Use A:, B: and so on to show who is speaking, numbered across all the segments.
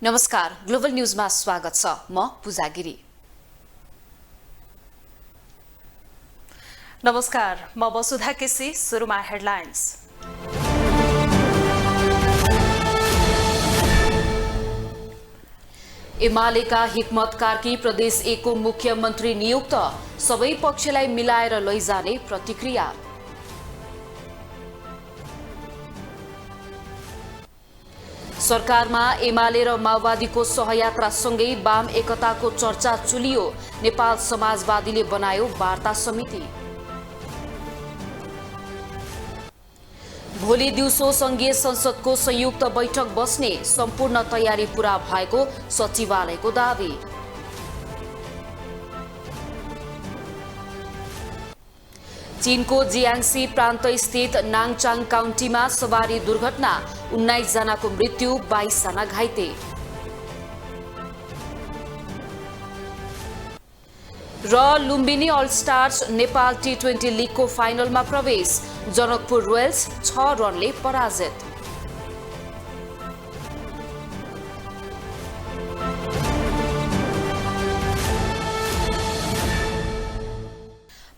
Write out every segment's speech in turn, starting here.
A: नमस्कार, ग्लोबल न्यूजमा स्वागत छ। म पूजा गिरी।
B: नमस्कार, म वसुधा केसी। सुरुमा हेडलाइन्स।
A: एमालेका हिक्मत कार्की प्रदेश 1 को मुख्यमन्त्री नियुक्त, सबै पक्षलाई मिलाएर लैजाने प्रतिक्रिया। सरकारमा एमाले र माओवादीको सहयात्रासँगै वाम एकताको चर्चा चुलियो, नेपाल समाजवादीले बनायो वार्ता समिति। भोलि दिउँसो संघीय संसदको संयुक्त बैठक बस्ने, सम्पूर्ण तयारी पूरा भएको सचिवालयको दावी। चीनको जियाङसी प्रान्त स्थित नाङचाङ काउन्टीमा सवारी दुर्घटना, 19 जनाको मृत्यु, 22 जना घाइते। र Lumbini all stars Nepal T20 लिगको फाइनलमा प्रवेश, जनकपुर रोयल्स 6 रनले पराजित।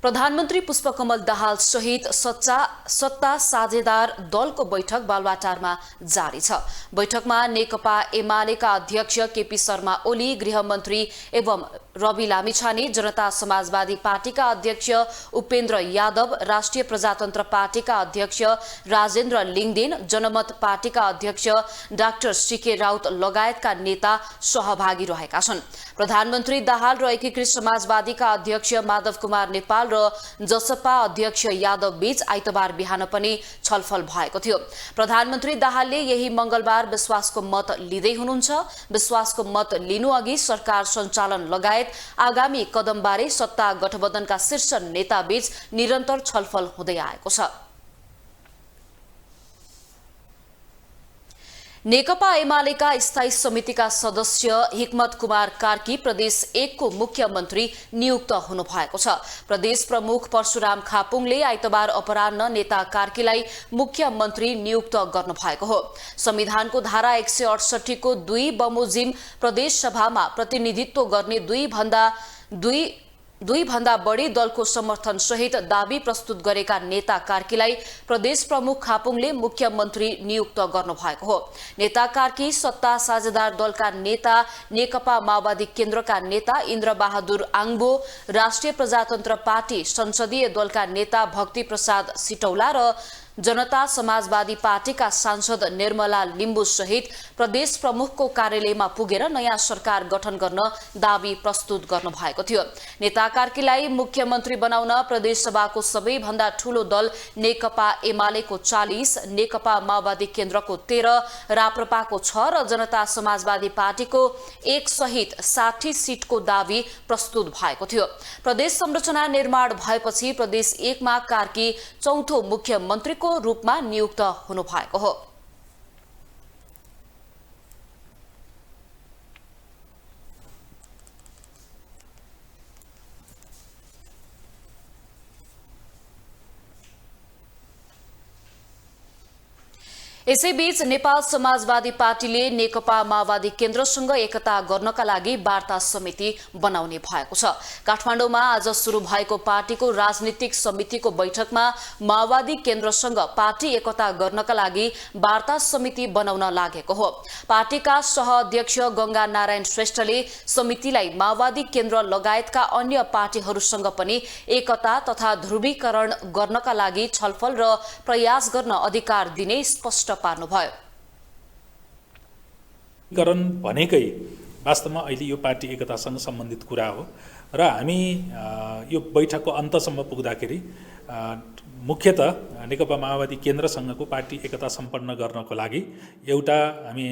A: प्रधानमन्त्री पुष्पकमल दाहाल सहित सत्ता साझेदार दलको बैठक बालुवाटारमा जारी छ। बैठकमा नेकपा एमालेका अध्यक्ष केपी शर्मा ओली, गृहमन्त्री एवं रवि लामिछाने, जनता समाजवादी पार्टीका अध्यक्ष उपेन्द्र यादव, राष्ट्रिय प्रजातन्त्र पार्टीका अध्यक्ष राजेन्द्र लिङदेन, जनमत पार्टीका अध्यक्ष डाक्टर सीके राउत लगायतका नेता सहभागी रहेका छन्। प्रधानमन्त्री दाहाल र एकीकृत समाजवादीका अध्यक्ष माधव कुमार नेपाल र जसपा अध्यक्ष यादव बीच आइतबार बिहान पनि छलफल भएको थियो। प्रधानमन्त्री दाहालले यही मंगलबार विश्वासको मत लिँदै हुनुहुन्छ। विश्वासको मत लिनु अघि सरकार सञ्चालन लगायत आगामी कदमबारे सत्ता गठबन्धनका शीर्ष नेता बीच निरन्तर छलफल हुँदै आएको छ। नेकपा एमालेका स्थायी समितिका सदस्य हिक्मत कुमार कार्की प्रदेश 1 को मुख्यमन्त्री नियुक्त हुनुभएको छ। प्रदेश प्रमुख परशुराम खापुङले आइतबार अपराह्न नेता कार्कीलाई मुख्यमन्त्री नियुक्त गर्नुभएको हो। संविधानको धारा 168 को 2 बमोजिम प्रदेश सभामा प्रतिनिधित्व गर्ने दुई भन्दा बढी दलको समर्थन सहित दावी प्रस्तुत गरेका नेता कार्कीलाई प्रदेश प्रमुख खापुङले मुख्यमन्त्री नियुक्त गर्नुभएको हो। नेता कार्की सत्ता साझेदार दलका नेता, नेकपा माओवादी केन्द्रका नेता इन्द्रबहादुर आङबो, राष्ट्रिय प्रजातन्त्र पार्टी संसदीय दलका नेता भक्ति प्रसाद सिटौला र जनता समाजवादी पार्टीका सांसद निर्मला लिम्बू सहित प्रदेश प्रमुखको कार्यालयमा पुगेर नयाँ सरकार गठन गर्न दावी प्रस्तुत गर्नुभएको थियो। नेता कार्कीलाई मुख्यमन्त्री बनाउन प्रदेश सभाको सबैभन्दा ठूलो दल नेकपा एमालेको 40, नेकपा माओवादी केन्द्रको 13, राप्रपाको 6 र जनता समाजवादी पार्टीको 1 सहित 60 सीटको दावी प्रस्तुत भएको थियो। प्रदेश संरचना निर्माण भएपछि प्रदेश 1 मा कार्की चौथो मुख्यमन्त्री को रूपमा नियुक्त हुनु भएको हो। यसैबीच नेपाल समाजवादी पार्टीले नेकपा माओवादी केन्द्रसँग एकता गर्नका लागि वार्ता समिति बनाउने भएको छ। काठमाडौँमा आज सुरु भएको पार्टीको राजनीतिक समितिको बैठकमा माओवादी केन्द्रसँग पार्टी एकता गर्नका लागि वार्ता समिति बनाउन लागेको हो। पार्टीका सहअध्यक्ष गंगा नारायण श्रेष्ठले समितिलाई माओवादी केन्द्र लगायतका अन्य पार्टीहरूसँग पनि एकता तथा ध्रुवीकरण गर्नका लागि छलफल र प्रयास गर्न अधिकार दिने स्पष्ट पार्नुभयो।
C: करण भनेकै वास्तवमा अहिले यो पार्टी एकतासँग सम्बन्धित कुरा हो र हामी यो बैठकको अन्तसम्म पुग्दाखेरि मुख्यतः नेकपा माओवादी केन्द्रसँगको पार्टी एकता सम्पन्न गर्नको लागि एउटा हामी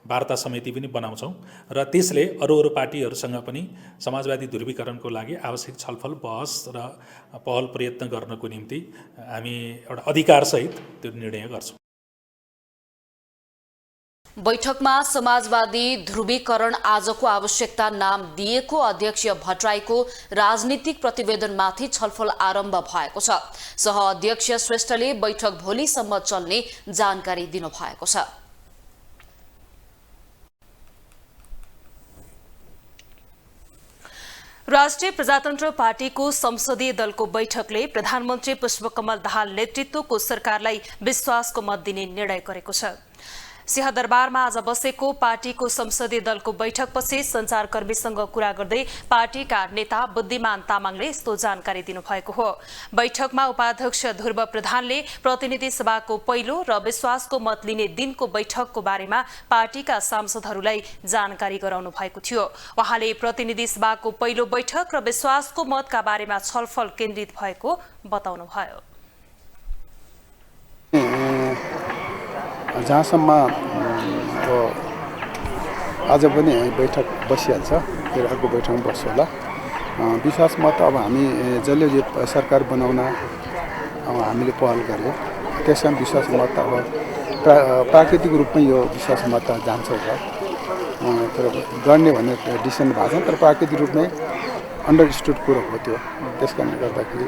C: वार्ता समिति पनि बनाउँछौँ र त्यसले अरू पार्टीहरूसँग पनि समाजवादी ध्रुवीकरणको लागि आवश्यक छलफल, बहस र पहल प्रयत्न गर्नको निम्ति हामी एउटा अधिकारसहित त्यो निर्णय गर्छौँ।
A: बैठकमा समाजवादी ध्रुवीकरण आजको आवश्यकता नाम दिएको अध्यक्ष भट्टराईको राजनीतिक प्रतिवेदनमाथि छलफल आरम्भ भएको छ। सहअध्यक्ष श्रेष्ठले बैठक भोलिसम्म चल्ने जानकारी दिनुभएको छ।
B: राष्ट्रिय प्रजातन्त्र पार्टीको संसदीय दलको बैठकले प्रधानमन्त्री पुष्पकमल दाहाल नेतृत्वको सरकारलाई विश्वासको मत दिने निर्णय गरेको छ। सिंहदरबारमा आज बसेको पार्टीको संसदीय दलको बैठकपछि संचारकर्मीसँग कुरा गर्दै पार्टीका नेता बुद्धिमान तामाङले यस्तो जानकारी दिनुभएको हो। बैठकमा उपाध्यक्ष ध्रुव प्रधानले प्रतिनिधि सभाको पहिलो र विश्वासको मत लिने दिनको बैठकको बारेमा पार्टीका सांसदहरूलाई जानकारी गराउनु भएको थियो। उहाँले प्रतिनिधि सभाको पहिलो बैठक र विश्वासको मतका बारेमा छलफल केन्द्रित भएको बताउनुभयो।
D: जहाँसम्म आज पनि बैठक बसिहाल्छ, फेरि अर्को बैठकमा बस्छ होला। विश्वास मत अब हामी जसले सरकार बनाउन हामीले पहल गर्यो, त्यसमा विश्वास मत अब प्राकृतिक रूपमै यो विश्वास मत जान्छ होला। तर गर्ने भन्ने डिसिसन भएको छ, तर प्राकृतिक रूपमै अन्डरस्टुड कुरो हो त्यो। त्यसकारणले गर्दाखेरि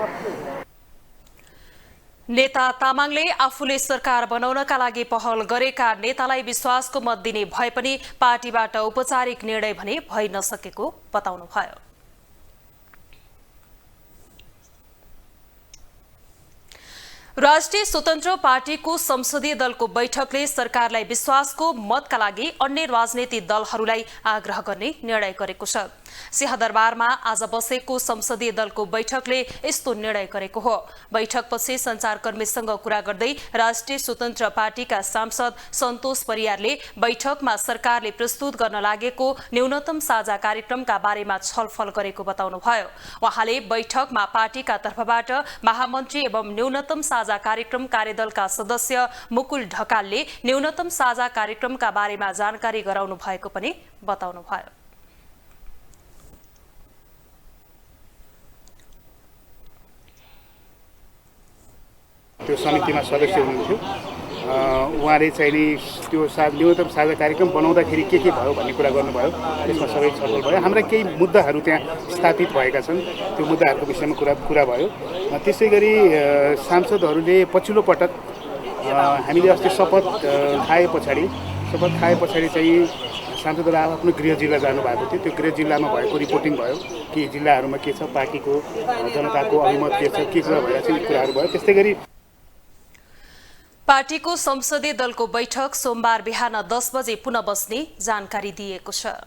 B: नेता तामाङले आफूले सरकार बनाउनका लागि पहल गरेका नेतालाई विश्वासको मत दिने भए पनि पार्टीबाट औपचारिक निर्णय भने भइ नसकेको बताउनुभयो। राष्ट्रिय स्वतन्त्र पार्टीको संसदीय दलको बैठकले सरकारलाई विश्वासको मतका लागि अन्य राजनीतिक दलहरूलाई आग्रह गर्ने निर्णय गरेको छ। सिंहदरबारमा आज बसेको संसदीय दलको बैठकले यस्तो निर्णय गरेको हो। बैठकपछि संचारकर्मीसँग कुरा गर्दै राष्ट्रिय स्वतन्त्र पार्टीका सांसद सन्तोष परियारले बैठकमा सरकारले प्रस्तुत गर्न लागेको न्यूनतम साझा कार्यक्रमका बारेमा छलफल गरेको बताउनुभयो। उहाँले बैठकमा पार्टीका तर्फबाट महामन्त्री एवं न्यूनतम साझा कार्यक्रम कार्यदलका सदस्य मुकुल ढकालले न्यूनतम साझा कार्यक्रमका बारेमा जानकारी गराउनु भएको पनि बताउनुभयो।
E: त्यो समितिमा सदस्य हुनुहुन्थ्यो। उहाँले चाहिँ नि त्यो न्यूनतम साझा कार्यक्रम बनाउँदाखेरि के भयो भन्ने कुरा गर्नुभयो। त्यसमा सबै छलफल भयो। हाम्रा केही मुद्दाहरू त्यहाँ स्थापित भएका छन्, त्यो मुद्दाहरूको विषयमा कुरा भयो। त्यसै गरी सांसदहरूले पछिल्लो पटक हामीले अस्ति शपथ खाए पछाडि चाहिँ सांसदहरू आफ्नो गृह जिल्ला जानुभएको थियो। त्यो गृह जिल्लामा भएको रिपोर्टिङ भयो कि जिल्लाहरूमा के छ, पार्टीको जनताको अभिमत के छ भइरहेको छ, यी कुराहरू भयो। त्यस्तै गरी
B: पार्टीको संसदीय दलको बैठक सोमबार बिहान 10 बजे पुनः बस्ने जानकारी दिएको छ।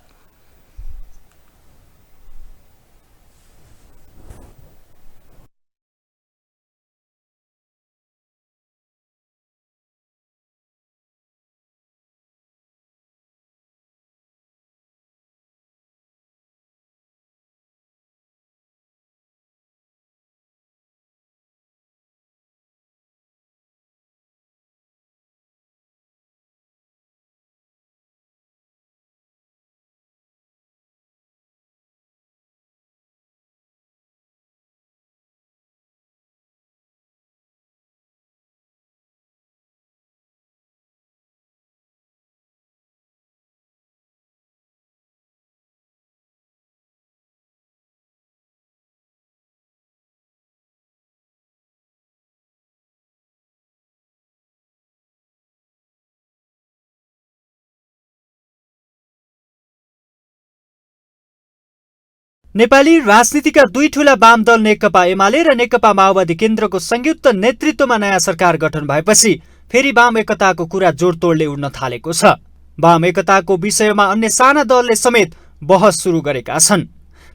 F: नेपाली राजनीतिका दुई ठूला वाम दल नेकपा एमाले र नेकपा माओवादी केन्द्रको संयुक्त नेतृत्वमा नयाँ सरकार गठन भएपछि फेरि वाम एकताको कुरा जोडतोडले उड्न थालेको छ। वाम एकताको विषयमा अन्य साना दलले समेत बहस सुरु गरेका छन्।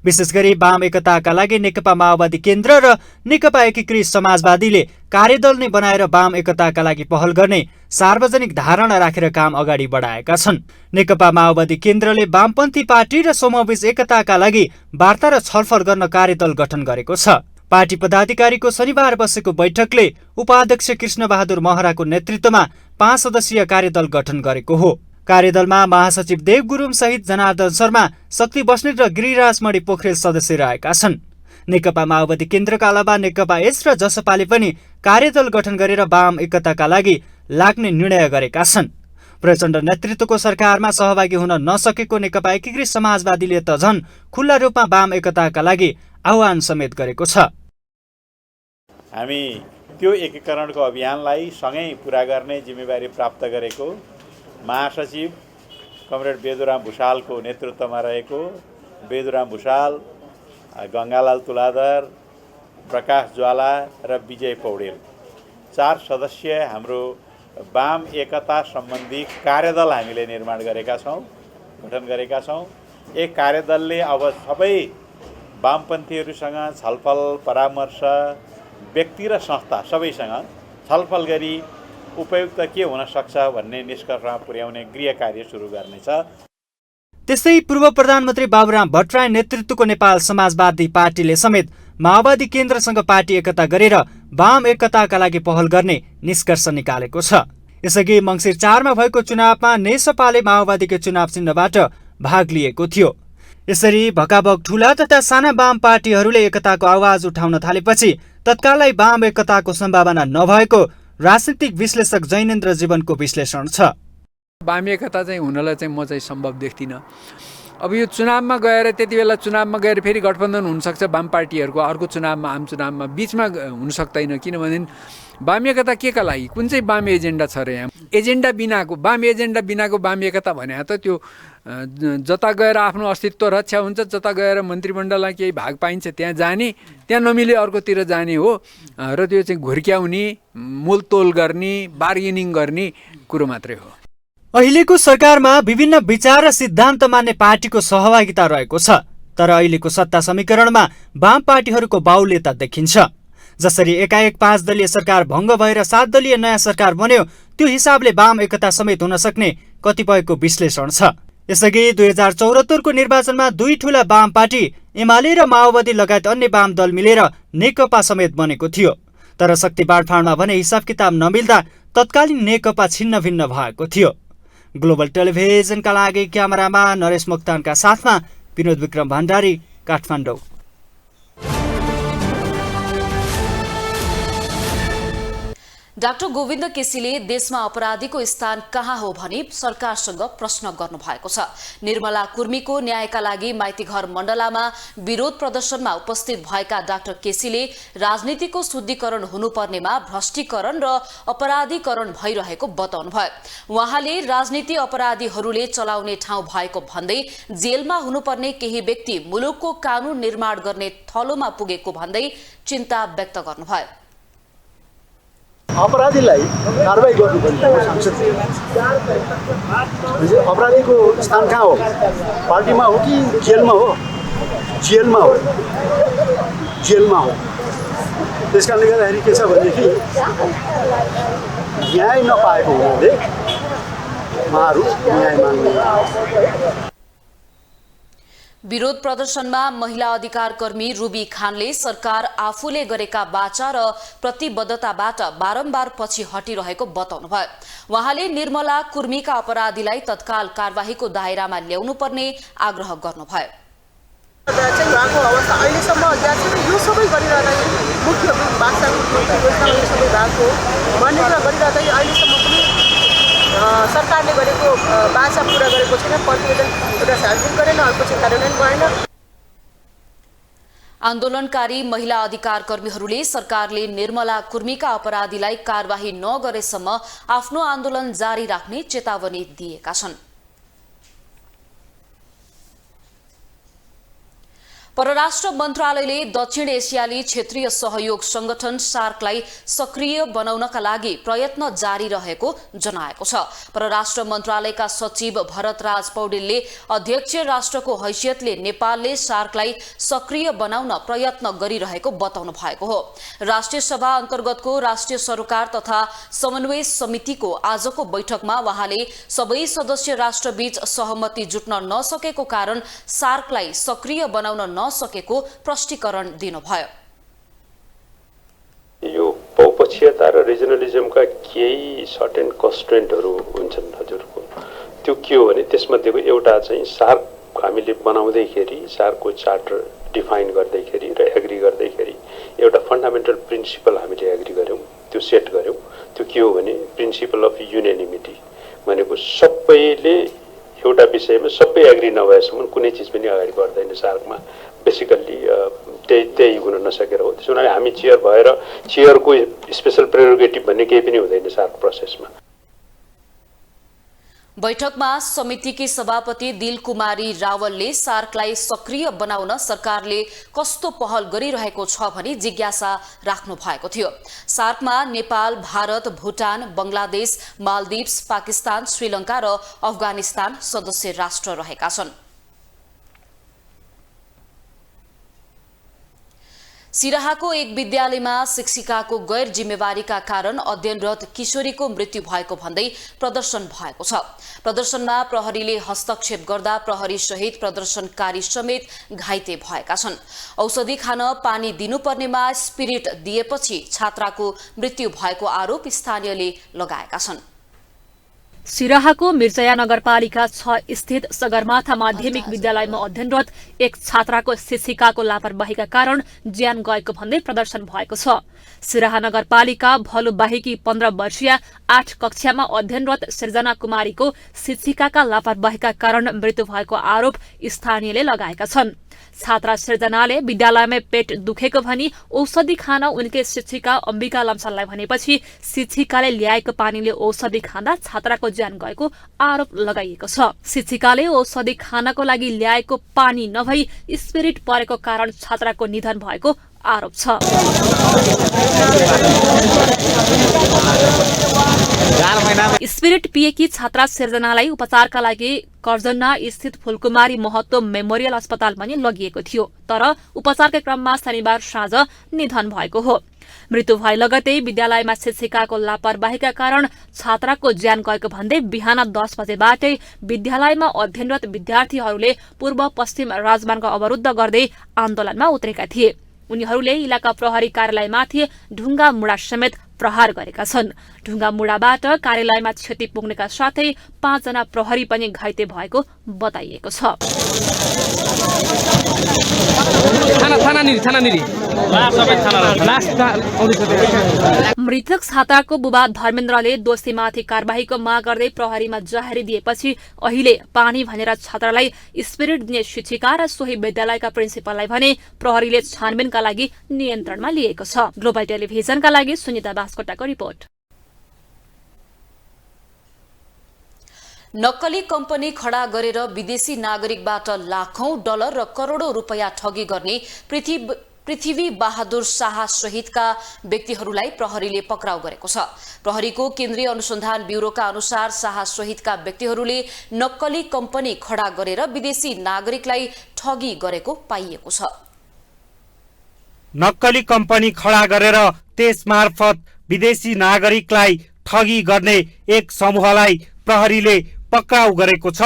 F: विशेष गरी वाम एकताका लागि नेकपा माओवादी केन्द्र र नेकपा एकीकृत समाजवादीले कार्यदल नै बनाएर वाम एकताका लागि पहल गर्ने सार्वजनिक धारणा राखेर काम अगाडि बढाएका छन्। नेकपा माओवादी केन्द्रले वामपन्थी पार्टी र समूहबीच एकताका लागि वार्ता र छलफल गर्न कार्यदल गठन गरेको छ। पार्टी पदाधिकारीको शनिबार बसेको बैठकले उपाध्यक्ष कृष्णबहादुर महराको नेतृत्वमा 5 सदस्यीय कार्यदल गठन गरेको हो। कार्यदलमा महासचिव देव गुरुङ सहित जनार्दन शर्मा, शक्ति बस्नेत र गिरिराज मणि पोखरेल सदस्य रहेका छन्। नेकपा माओवादी केन्द्रका अलावा नेकपा एस र जसपाले पनि कार्यदल गठन गरेर वाम एकताका लागि लाग्ने निर्णय गरेका छन्। प्रचण्ड नेतृत्वको सरकारमा सहभागी हुन नसकेको नेकपा एकीकृत समाजवादीले त झन् खुल्ला रूपमा वाम एकताका लागि आह्वान समेत गरेको छ।
G: हामी त्यो एकीकरणको अभियानलाई सँगै पूरा गर्ने जिम्मेवारी प्राप्त गरेको महासचिव कमरेड बेदुराम भुषालको नेतृत्वमा रहेको बेदुराम भुषाल, गङ्गालाल तुलाधर, प्रकाश ज्वाला र विजय पौडेल 4 सदस्यीय हाम्रो वाम एकता सम्बन्धी कार्यदल हामीले निर्माण गरेका छौँ, गठन गरेका छौँ। एक कार्यदलले अब सबै वामपन्थीहरूसँग छलफल परामर्श, व्यक्ति र संस्था सबैसँग छलफल गरी उपयुक्त के हुन सक्छ भन्ने निष्कर्षमा पुर्याउने गृह कार्य सुरु गर्नेछ।
F: त्यस्तै पूर्व प्रधानमन्त्री बाबुराम भट्टराई नेतृत्वको नेपाल समाजवादी पार्टीले समेत माओवादी केन्द्रसँग पार्टी एकता गरेर वाम एकताका लागि पहल गर्ने निष्कर्ष निकालेको छ। यसअघि मङ्सिर 4 मा भएको चुनावमा नेसपाले माओवादीको चुनाव चिन्हबाट भाग लिएको थियो। यसरी भकाभक ठूला तथा साना वाम पार्टीहरूले एकताको आवाज उठाउन थालेपछि तत्कालै वाम एकताको सम्भावना नभएको राजनीतिक विश्लेषक जैनेन्द्र जीवनको विश्लेषण छ।
H: वाम एकता चाहिँ हुनलाई चाहिँ म चाहिँ सम्भव देख्दिनँ। अब यो चुनावमा गएर त्यति बेला चुनावमा गएर फेरि गठबन्धन हुनसक्छ वाम पार्टीहरूको, अर्को चुनावमा आम चुनावमा बिचमा हुन सक्दैन। किनभने वाम एकता के का लागि, कुन चाहिँ वाम एजेन्डा छ र यहाँ? एजेन्डा बिनाको वाम एजेन्डा बिनाको वाम एकता भने त त्यो जता गएर आफ्नो अस्तित्व रक्षा हुन्छ, जता गएर मन्त्रीमण्डललाई केही भाग पाइन्छ त्यहाँ जाने, त्यहाँ नमिले अर्कोतिर जाने हो र त्यो चाहिँ घुर्क्याउने, मोलतोल गर्ने, बार्गेनिङ गर्ने कुरो मात्रै हो।
F: अहिलेको सरकारमा विभिन्न विचार र सिद्धान्त मान्ने पार्टीको सहभागिता रहेको छ, तर अहिलेको सत्ता समीकरणमा वाम पार्टीहरूको बाहुल्यता देखिन्छ। जसरी एकाएक 5 दलीय सरकार भङ्ग भएर 7 दलीय नयाँ सरकार बन्यो, त्यो हिसाबले वाम एकता समेत हुन सक्ने कतिपयको विश्लेषण छ। यसअघि 2074 को निर्वाचनमा 2 ठूला वाम पार्टी एमाले र माओवादी लगायत अन्य वाम दल मिलेर नेकपा समेत बनेको थियो। तर शक्ति बाँडफाँडमा भने हिसाब किताब नमिल्दा तत्कालीन नेकपा छिन्न भिन्न भएको थियो। ग्लोबल टेलिभिजनका लागि क्यामेरामा नरेश मोक्तानका साथमा विनोद विक्रम भण्डारी, काठमाडौँ।
A: डाक्टर गोविन्द केसीले देशमा अपराधीको स्थान कहाँ हो भनी सरकारसँग प्रश्न गर्नुभएको छ। निर्मला कुर्मीको न्यायका लागि माइतीघर मण्डलामा विरोध प्रदर्शनमा उपस्थित भएका डाक्टर केसीले राजनीतिको शुद्धिकरण हुनुपर्नेमा भ्रष्टीकरण र अपराधीकरण भइरहेको बताउनुभयो। उहाँले राजनीति अपराधीहरूले चलाउने ठाउँ भएको भन्दै जेलमा हुनुपर्ने केही व्यक्ति मुलुकको कानून निर्माण गर्ने थलोमा पुगेको भन्दै चिन्ता व्यक्त गर्नुभयो।
I: अपराधीलाई कारबाही गर्नुपर्ने सांसद अपराधीको स्थान कहाँ हो? पार्टीमा हो कि जेलमा हो? जेलमा हो, जेलमा हो। त्यस कारणले गर्दाखेरि के छ भनेदेखि न्याय नपाएको हुनाले उहाँहरू न्याय माग्ने।
A: विरोध प्रदर्शनमा महिला अधिकार कर्मी रुबी खानले सरकार आफूले गरेका वाचा र प्रतिबद्धताबाट बारम्बार पछि हटिरहेको बताउनुभयो। उहाँले निर्मला कुर्मीका अपराधीलाई तत्काल कारबाहीको दायरामा ल्याउनु पर्ने आग्रह गर्नुभयो।
J: उहाँको अवस्था अहिलेसम्म अज्ञात छ। यो सबै गरिरहँदा मुख्य सबै भएको मान्यता गरिरहँदा अहिलेसम्म पनि सरकारले गरेको वाचा पूरा गरेको छैन। प्रतिवेदन एउटा सार्वजनिक गरेन, अर्को चाहिँ कार्यान्वयन भएन।
A: आन्दोलनकारी महिला अधिकार कर्मीहरूले सरकारले निर्मला कुर्मीका अपराधीलाई कारबाही नगरेसम्म आफ्नो आन्दोलन जारी राख्ने चेतावनी दिएका छन्। परराष्ट्र मन्त्रालयले दक्षिण एसियाली क्षेत्रीय सहयोग संगठन सार्कलाई सक्रिय बनाउनका लागि प्रयत्न जारी रहेको जनाएको छ। परराष्ट्र मन्त्रालयका सचिव भरतराज पौडेलले अध्यक्ष राष्ट्रको हैसियतले नेपालले सार्कलाई सक्रिय बनाउन प्रयत्न गरिरहेको बताउनु भएको हो। राष्ट्रिय सभा अन्तर्गतको राष्ट्रिय सरोकार तथा समन्वय समितिको आजको बैठकमा उहाँले सबै सदस्य राष्ट्रबीच सहमति जुट्न नसकेको कारण सार्कलाई सक्रिय बनाउन सकेको प्रष्टीकरण दिनुभयो।
K: यो बहुपक्षीयता र रिजनलिजमका केही सर्टेन कन्स्ट्रेन्टहरू हुन्छन् हजुरको। त्यो के हो भने त्यसमध्येको एउटा चाहिँ सार्क हामीले बनाउँदैखेरि सार्कको चार्टर डिफाइन गर्दैखेरि र एग्री गर्दैखेरि एउटा फन्डामेन्टल प्रिन्सिपल हामीले एग्री गर्यौँ, त्यो सेट गर्यौँ। त्यो के हो भने प्रिन्सिपल अफ युनानिमिटी भनेको सबैले एउटा विषयमा सबै एग्री नभएसम्म कुनै चिज पनि अगाडि बढ्दैन सार्कमा। बेसिकल्ली त्यही हुन नसकेर हो। त्यसो हुनाले हामी चेयर भएर चेयरको स्पेसल प्रेरोगेटिभ भन्ने केही पनि हुँदैन सार्क प्रोसेसमा।
A: बैठकमा समितिकी सभापति दिलकुमारी रावलले सार्कलाई सक्रिय बनाउन सरकारले कस्तो पहल गरिरहेको छ भनी जिज्ञासा राख्नु भएको थियो। सार्कमा नेपाल, भारत, भुटान, बंगलादेश, मालदिप्स, पाकिस्तान, श्रीलंका र अफगानिस्तान सदस्य राष्ट्र रहेका छन्। सिराहाको एक विद्यालयमा शिक्षिकाको गैर जिम्मेवारीका कारण अध्ययनरत किशोरीको मृत्यु भएको भन्दै प्रदर्शन भएको छ। प्रदर्शनमा प्रहरीले हस्तक्षेप गर्दा प्रहरी सहित प्रदर्शनकारी समेत घाइते भएका छन्। औषधि खान पानी दिनुपर्नेमा स्पिरिट दिएपछि छात्राको मृत्यु भएको आरोप स्थानीयले लगाएका छन्।
B: सिराहाको मिर्चया नगरपालिका 6 स्थित सगरमाथा माध्यमिक विद्यालयमा अध्ययनरत एक छात्राको शिक्षिकाको लापरवाहीका कारण ज्यान गएको भन्दै प्रदर्शन भएको छ। सिराहा नगरपालिका भलुबाहेकी 15 वर्षीय 8 कक्षामा अध्ययनरत सृजना कुमारीको शिक्षिकाका लापरवाहीका कारण मृत्यु भएको आरोप स्थानीयले लगाएका छन्। छात्रा सृजनाले विद्यालयमै पेट दुखेको भनी औषधि खान उनकै शिक्षिका अम्बिका लम्साललाई भनेपछि शिक्षिकाले ल्याएको पानीले औषधि खाँदा छात्राको ज्यान गएको आरोप लगाइएको छ। शिक्षिकाले औषधि खानको लागि ल्याएको पानी नभई स्पिरिट परेको कारण छात्राको निधन भएको आरोप छ। स्पिरिट पिएकी छात्रा सृजनालाई उपचारका लागि कर्जन्ना स्थित फुलकुमारी महतो मेमोरियल अस्पताल पनि लगिएको थियो, तर उपचारका क्रममा शनिबार साँझ निधन भएको हो। मृत्यु भए लगतै विद्यालयमा शिक्षिकाको लापरवाहीका कारण छात्राको ज्यान गएको भन्दै बिहान 10 बजेबाटै विद्यालयमा अध्ययनरत विद्यार्थीहरूले पूर्व पश्चिम राजमार्ग अवरुद्ध गर्दै आन्दोलनमा उत्रेका थिए। उनीहरूले इलाका प्रहरी कार्यालयमाथि ढुङ्गा मुढा समेत प्रहार गरेका छन्। ढुङ्गा मुढाबाट कार्यालयमा क्षति पुग्नेका साथै 5 जना प्रहरी पनि घाइते भएको बताइएको छ। मृतक छात्राको बुबा धर्मेन्द्रले दोषीमाथि कारबाहीको माग गर्दै प्रहरीमा जाहेरी दिएपछि अहिले पानी भनेर छात्रालाई स्पिरिट दिने शिक्षिका र सोही विद्यालयका प्रिन्सिपललाई भने प्रहरीले छानबिनका लागि नियन्त्रणमा लिएको छ। ग्लोबल टेलिभिजनका लागि सुनिता बास्कोटाको रिपोर्ट।
A: नक्कली कम्पनी खडा गरेर विदेशी नागरिकबाट लाखौं डलर र करोडौं रुपैयाँ ठगी गर्ने पृथ्वी बहादुर शाह सहितका व्यक्तिहरूलाई प्रहरीले पक्राउ गरेको छ। प्रहरीको केन्द्रीय अनुसन्धान ब्युरोका अनुसार शाह सहितका व्यक्तिहरूले नक्कली कम्पनी खडा गरेर विदेशी नागरिकलाई ठगी गरेको पाइएको छ।
L: नक्कली कम्पनी खडा गरेर त्यस मार्फत विदेशी नागरिकलाई ठगी गर्ने एक समूहलाई प्रहरीले पक्राउ गरेको छ।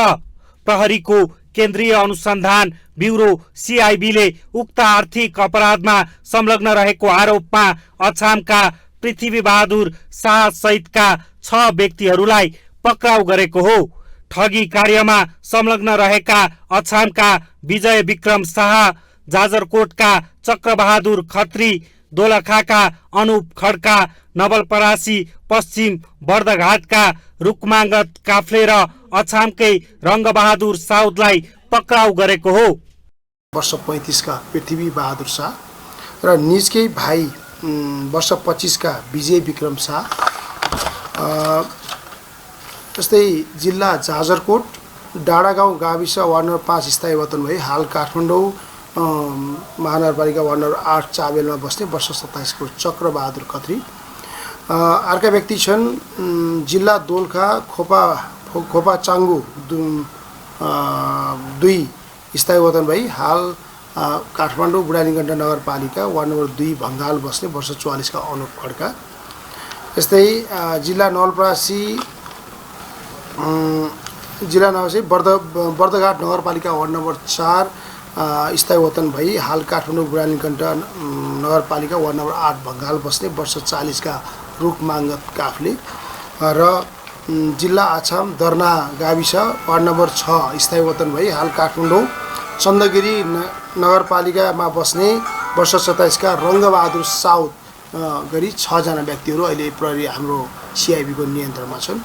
L: प्रहरीको केन्द्रीय अनुसन्धान ब्युरो सीआईबीले उक्त आर्थिक अपराधमा संलग्न रहेको आरोपमा अछामका पृथ्वी बहादुर शाह सहितका 6 व्यक्तिहरूलाई पक्राउ गरेको हो। ठगी कार्यमा संलग्न रहेका अछामका विजय विक्रम शाह, जाजरकोटका चक्रबहादुर खत्री, दोलखाका अनुप खड्का, नवलपरासी पश्चिम बर्दघाटका रुकमाङ्गत काफ्ले र अछामकै रङ्गबहादुर साउदलाई पक्राउ गरेको हो।
M: वर्ष 35 का पृथ्वी बहादुर शाह र निजकै भाइ वर्ष 25 का विजय विक्रम शाह, जस्तै जिल्ला जाजरकोट डाँडागाउँ गाविस वार्ड नम्बर 5 स्थायी वतन भई हाल काठमाडौँ महानगरपालिका वार्ड नम्बर 8 चाबेलमा बस्ने वर्ष 27 को चक्रबहादुर खत्री। अर्का व्यक्ति छन् जिल्ला दोलखा खोपा चाङ्गु 2 स्थायी वतन भई हाल काठमाडौँ बुढालिङ्गण्ड नगरपालिका वार्ड नम्बर 2 भङ्गाल बस्ने वर्ष 44 का अनुप खड्का। यस्तै जिल्ला नवलपरासी बर्दघाट नगरपालिका वार्ड नम्बर 4 स्थायी वतन भई हाल काठमाडौँ बुढालिङ्गण्ड नगरपालिका वार्ड नम्बर 8 भङ्गाल बस्ने वर्ष 40 का रुकमाङ्गत काफ्ले र जिल्ला आछाम दर्ना गाविस वार्ड नम्बर 6 स्थायी वतन भई हाल काठमाडौँ चन्दगिरी नगरपालिकामा बस्ने वर्ष 27 का रङ्गबहादुर साउद गरी 6 जना व्यक्तिहरू अहिले प्रहरी हाम्रो सीआईबीको नियन्त्रणमा छन्।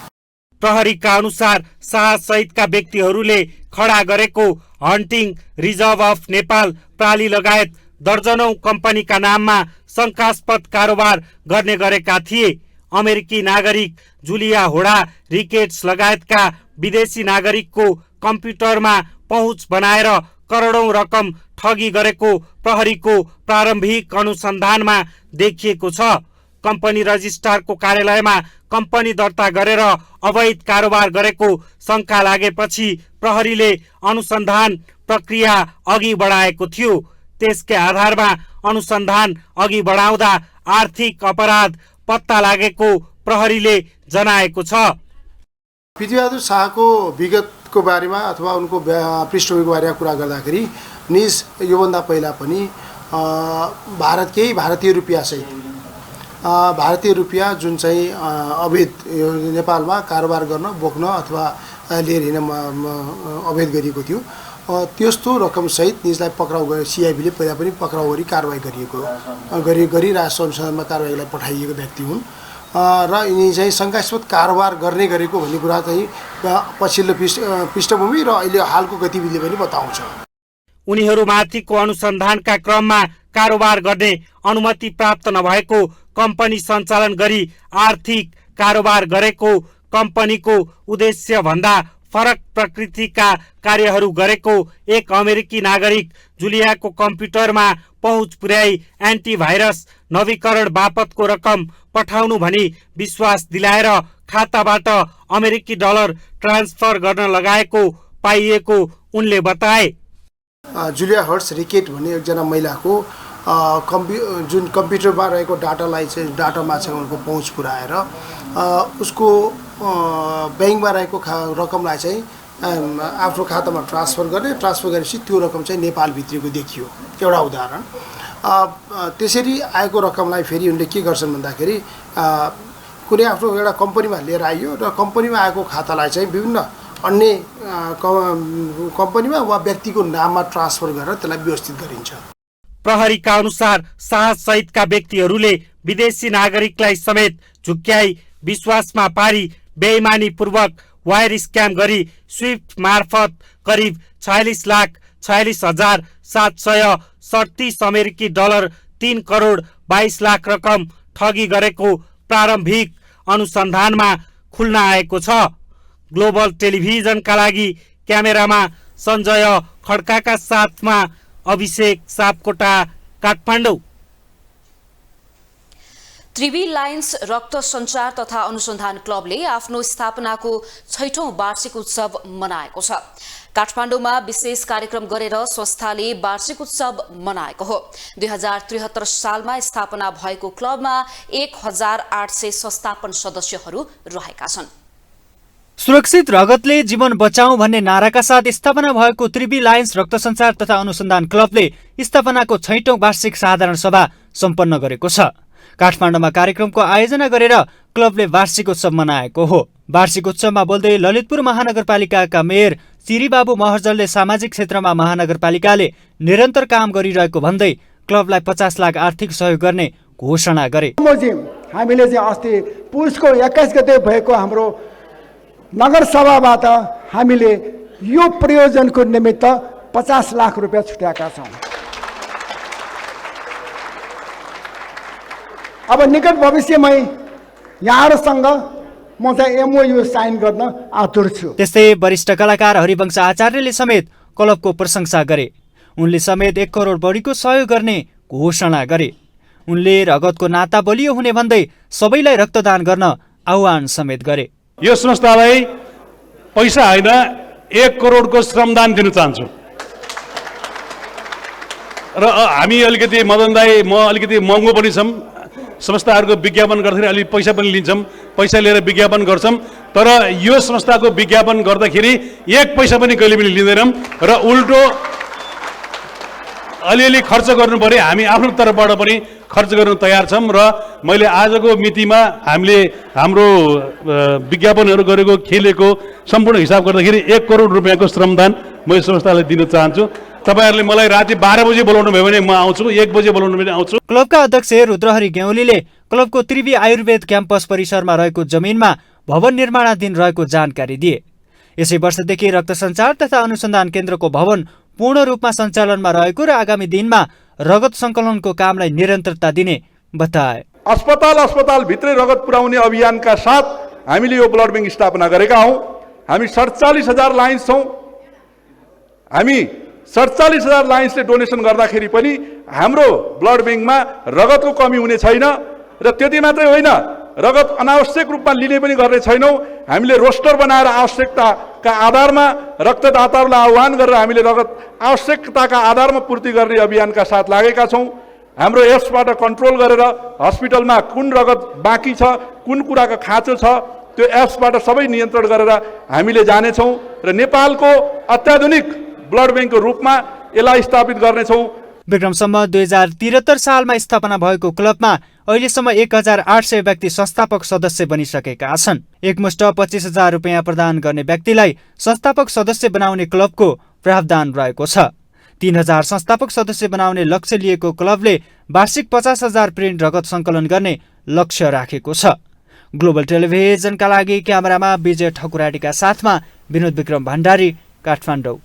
L: प्रहरीका अनुसार शाह सहितका व्यक्तिहरूले खडा गरेको हन्टिङ रिजर्भ अफ नेपाल प्राली लगायत दर्जनौं कम्पनीका नाममा शंकास्पद कारोबार गर्ने गरेका थिए। अमेरिकी नागरिक जुलिया होडा रिकेट्स लगायतका विदेशी नागरिकको कम्प्युटरमा पहुँच बनाएर करोडौं रकम ठगी गरेको प्रहरीको प्रारम्भिक अनुसन्धानमा देखिएको छ। कम्पनी रजिस्ट्रारको कार्यालयमा कम्पनी दर्ता गरेर अवैध कारोबार गरेको शंका लागेपछि प्रहरीले अनुसन्धान प्रक्रिया अघि बढाएको थियो। त्यसकै आधारमा अनुसन्धान अघि बढाउँदा आर्थिक अपराध पत्ता लागेको प्रहरीले जनाएको छ।
M: पृथ्वीबहादुर शाहको विगतको बारेमा अथवा उनको पृष्ठभूमिको बारेमा कुरा गर्दाखेरि निज योभन्दा पहिला पनि भारतीय रुपियाँ सहित भारतीय रुपियाँ जुन चाहिँ अवैध नेपालमा कारोबार गर्न बोक्न अथवा लिएर हिँड्न अवैध गरिएको थियो, त्यस्तो रकमसहित निजलाई पक्राउ गरे। सिआइबीले पहिला पनि पक्राउ गरी कारवाही गरी राष्ट्र अनुसन्धानमा कारवाहीलाई पठाइएको व्यक्ति हुन् र यिनी चाहिँ शङ्कास्पद कारोबार गर्ने गरेको भन्ने कुरा चाहिँ पछिल्लो पृष्ठभूमि र अहिले हालको गतिविधिले पनि बताउँछ।
L: उनीहरूमाथिको अनुसन्धानका क्रममा कारोबार गर्ने अनुमति प्राप्त नभएको कम्पनी सञ्चालन गरी आर्थिक कारोबार गरेको कम्पनीको उद्देश्य भन्दा फरक प्रकृतिका कार्यहरू गरेको एक अमेरिकी नागरिक जुलियाको कम्प्युटरमा पहुँच पुर्याई एन्टिभाइरस नवीकरण बापतको रकम पठाउनु भनी विश्वास दिलाएर खाताबाट अमेरिकी डलर ट्रान्सफर गर्न लगाएको पाइएको उनले बताए।
M: जुलिया हर्ट्स रिकेट भन्ने एकजना महिलाको जुन कम्प्युटरमा रहेको डाटामा चाहिँ उनको पहुँच पुर्याएर उसको ब्याङ्कमा रहेको रकमलाई चाहिँ आफ्नो खातामा ट्रान्सफर गरेपछि त्यो रकम चाहिँ नेपाल भित्रिएको देखियो। एउटा उदाहरण। त्यसरी आएको रकमलाई फेरि उनले के गर्छन् भन्दाखेरि कुनै आफ्नो एउटा कम्पनीमा लिएर आइयो र कम्पनीमा आएको खातालाई चाहिँ विभिन्न अन्य कम्पनीमा वा व्यक्तिको नाममा ट्रान्सफर गरेर त्यसलाई व्यवस्थित गरिन्छ।
L: प्रहरीका अनुसार साहस सहितका व्यक्तिहरूले विदेशी नागरिकलाई समेत झुक्क्याई विश्वासमा पारी बेइमानी पूर्वक वायर स्क्याम गरी स्विफ्ट मार्फत करिब 46,46,737 अमेरिकी डलर 3 करोड 22 लाख रकम ठगी गरेको प्रारम्भिक अनुसन्धानमा खुल्न आएको छ। ग्लोबल टेलिभिजनका लागि क्यामेरामा सञ्जय खड्काका साथमा अभिषेक सापकोटा, काठमाडौँ।
A: त्रिवी लायन्स रक्त सञ्चार तथा अनुसन्धान क्लबले आफ्नो स्थापनाको 6औं वार्षिक उत्सव मनाएको छ। काठमाडौँमा विशेष कार्यक्रम गरेर संस्थाले वार्षिक उत्सव मनाएको हो। 2073 सालमा स्थापना भएको क्लबमा 1857 सदस्यहरू रहेका छन्।
F: सुरक्षित रगतले जीवन बचाऊ भन्ने नाराका साथ स्थापना भएको त्रिवी लायन्स रक्त सञ्चार तथा अनुसन्धान क्लबले स्थापनाको 6औं वार्षिक साधारण सभा सम्पन्न गरेको छ। काठमाडौँमा कार्यक्रमको आयोजना गरेर क्लबले वार्षिक उत्सव मनाएको हो। वार्षिक उत्सवमा बोल्दै ललितपुर महानगरपालिकाका मेयर श्रीबाबु महर्जलले सामाजिक क्षेत्रमा महानगरपालिकाले निरन्तर काम गरिरहेको भन्दै क्लबलाई 50 लाख आर्थिक सहयोग गर्ने घोषणा गरे।
N: हामीले चाहिँ अस्ति पुसको 21 गते भएको हाम्रो नगरसभाबाट हामीले यो प्रयोजनको निमित्त 50 लाख रुपियाँ छुट्याएका छौँ। अब निकट भविष्यमै यहाँहरूसँग म चाहिँ एमओयू साइन गर्न आतुर छु।
F: त्यस्तै वरिष्ठ कलाकार हरिवंश आचार्यले समेत क्लबको प्रशंसा गरे। उनले समेत 1 करोड बढीको सहयोग गर्ने घोषणा गरे। उनले रगतको नाता बलियो हुने भन्दै सबैलाई रक्तदान गर्न आह्वान समेत गरे।
O: यो संस्थालाई पैसा होइन 1 करोडको श्रमदान दिन चाहन्छु र हामी अलिकति मदन दाई म अलिकति महँगो पनि छौँ। संस्थाहरूको विज्ञापन गर्दाखेरि अलिक पैसा पनि लिन्छौँ, पैसा लिएर विज्ञापन गर्छौँ, तर यो संस्थाको विज्ञापन गर्दाखेरि 1 पैसा पनि कहिले पनि लिँदैनौँ र उल्टो अलिअलि खर्च गर्नु पर्यो। हामी आफ्नो तर्फबाट पनि खर्च गर्न तयार छौँ र मैले आजको मितिमा हामीले हाम्रो विज्ञापनहरू गरेको खेलेको सम्पूर्ण हिसाब गर्दाखेरि 1 करोड रुपियाँको श्रमदान म संस्थालाई दिन चाहन्छु। तपाईहरुले मलाई राति 12 बजे बोलाउनु भयो भने म आउँछु, 1 बजे बोलाउनु भने आउँछु।
F: क्लबका अध्यक्ष रुद्रहरि ग्याउलीले क्लबको त्रिवी आयुर्वेद क्याम्पस परिसरमा रहेको जमिनमा भवन निर्माणाधीन रहेको जानकारी दिए। यसै वर्षदेखि रक्त सञ्चार तथा अनुसन्धान केन्द्रको भवन पूर्ण रूपमा सञ्चालनमा रहेको र आगामी दिनमा रगत सङ्कलनको कामलाई निरन्तरता दिने बताए।
P: अस्पताल भित्रै रगत पुर्याउने अभियानका साथ हामीले यो ब्लड ब्याङ्क स्थापना गरेका हौं हामी 47,000 लाइन्स छौँ। हामी 47,000 लाइन्सले डोनेसन गर्दाखेरि पनि हाम्रो ब्लड ब्याङ्कमा रगतको कमी हुने छैन। र त्यति मात्रै होइन, रगत अनावश्यक रूपमा लिने पनि गर्ने छैनौँ। हामीले रोस्टर बनाएर आवश्यकताका आधारमा रक्तदाताहरूलाई आह्वान गरेर हामीले रगत आवश्यकताका आधारमा पूर्ति गर्ने अभियानका साथ लागेका छौँ। हाम्रो एप्सबाट कन्ट्रोल गरेर हस्पिटलमा कुन रगत बाँकी छ, कुन कुराको खाँचो छ, त्यो एप्सबाट सबै नियन्त्रण गरेर हामीले जानेछौँ र नेपालको अत्याधुनिक ब्लड ब्याङ्कको रूपमा यसलाई स्थापित गर्नेछौँ।
F: विक्रमसम्म 2073 सालमा स्थापना भएको क्लबमा अहिलेसम्म 1800 व्यक्ति संस्थापक सदस्य बनिसकेका छन्। एकमुष्ट 25,000 रुपियाँ प्रदान गर्ने व्यक्तिलाई संस्थापक सदस्य बनाउने क्लबको प्रावधान रहेको छ। 3,000 संस्थापक सदस्य बनाउने लक्ष्य लिएको क्लबले वार्षिक 50,000 प्रिन्ट रगत सङ्कलन गर्ने लक्ष्य राखेको छ। ग्लोबल टेलिभिजनका लागि क्यामेरामा विजय ठकुराडीका साथमा विनोद विक्रम भण्डारी, काठमाडौँ।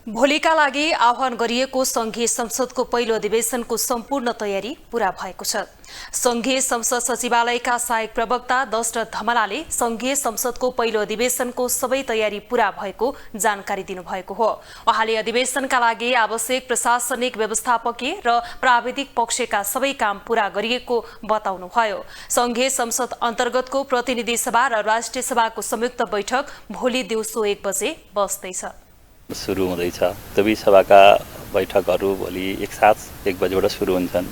B: भोलिका लागि आह्वान गरिएको संघीय संसदको पहिलो अधिवेशनको सम्पूर्ण तयारी पूरा भएको छ। संघीय संसद सचिवालयका सहायक प्रवक्ता दशरथ धमलाले संघीय संसदको पहिलो अधिवेशनको सबै तयारी पूरा भएको जानकारी दिनुभएको हो। उहाँले अधिवेशनका लागि आवश्यक प्रशासनिक, व्यवस्थापकीय र प्राविधिक पक्षका सबै काम पूरा गरिएको बताउनुभयो। संघीय संसद अन्तर्गतको प्रतिनिधि सभा र राष्ट्रिय सभाको संयुक्त बैठक भोलि दिउँसो 1 बजे बस्दैछ।
Q: सुरु हुँदैछ। दुवै सभाका बैठकहरू भोलि एकसाथ 1 बजेबाट सुरु हुन्छन्।